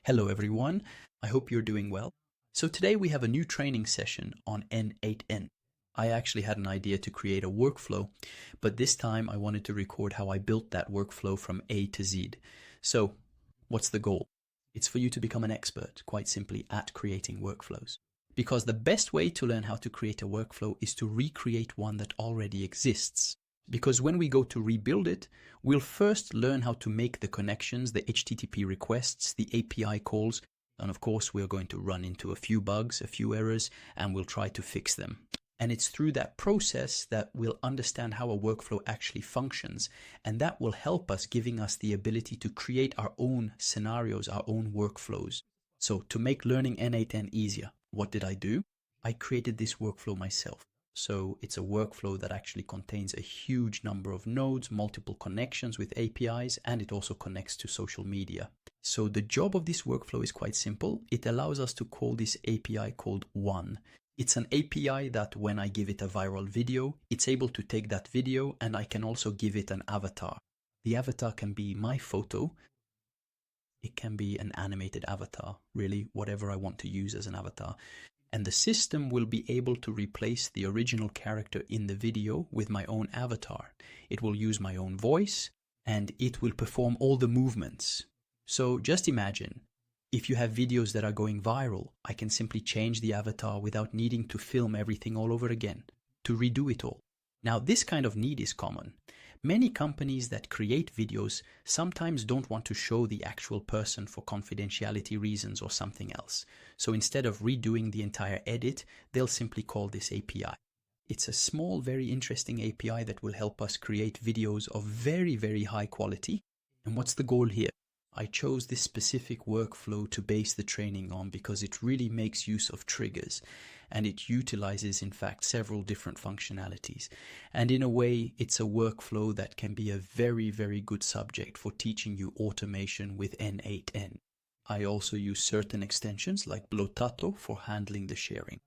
Hello everyone, I hope you're doing well. So today we have a new training session on n8n. I actually had an idea to create a workflow, but this time I wanted to record how I built that workflow from A to Z. So what's the goal? It's for you to become an expert, quite simply, at creating workflows. Because the best way to learn how to create a workflow is to recreate one that already exists. Because when we go to rebuild it, we'll first learn how to make the connections, the HTTP requests, the API calls, and of course we're going to run into a few bugs, a few errors, and we'll try to fix them. And it's through that process that we'll understand how a workflow actually functions, and that will help us, giving us the ability to create our own scenarios, our own workflows. So to make learning n8n easier, what did I do? I created this workflow myself. So it's a workflow that actually contains a huge number of nodes, multiple connections with APIs, and it also connects to social media. So the job of this workflow is quite simple. It allows us to call this API called one. It's an API that when I give it a viral video, it's able to take that video and I can also give it an avatar. The avatar can be my photo. It can be an animated avatar, really, whatever I want to use as an avatar. And the system will be able to replace the original character in the video with my own avatar. It will use my own voice and it will perform all the movements. So just imagine, if you have videos that are going viral, I can simply change the avatar without needing to film everything all over again, to redo it all. Now, this kind of need is common. Many companies that create videos sometimes don't want to show the actual person for confidentiality reasons or something else. So instead of redoing the entire edit, they'll simply call this API. It's a small, very interesting API that will help us create videos of very, very high quality. And what's the goal here? I chose this specific workflow to base the training on because it really makes use of triggers and it utilizes, in fact, several different functionalities. And in a way, it's a workflow that can be a very, very good subject for teaching you automation with n8n. I also use certain extensions like Blotato for handling the sharing.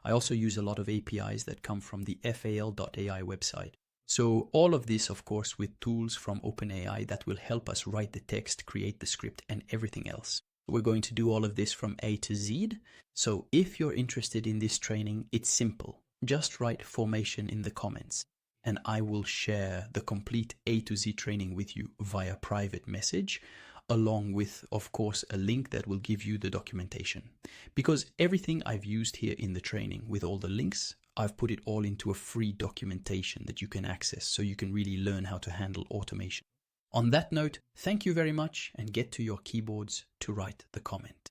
I also use a lot of APIs that come from the fal.ai website. So all of this, of course, with tools from OpenAI that will help us write the text, create the script, and everything else. We're going to do all of this from A to Z. So if you're interested in this training, it's simple. Just write formation in the comments, and I will share the complete A to Z training with you via private message, along with, of course, a link that will give you the documentation. Because everything I've used here in the training with all the links, I've put it all into a free documentation that you can access so you can really learn how to handle automation. On that note, thank you very much and get to your keyboards to write the comment.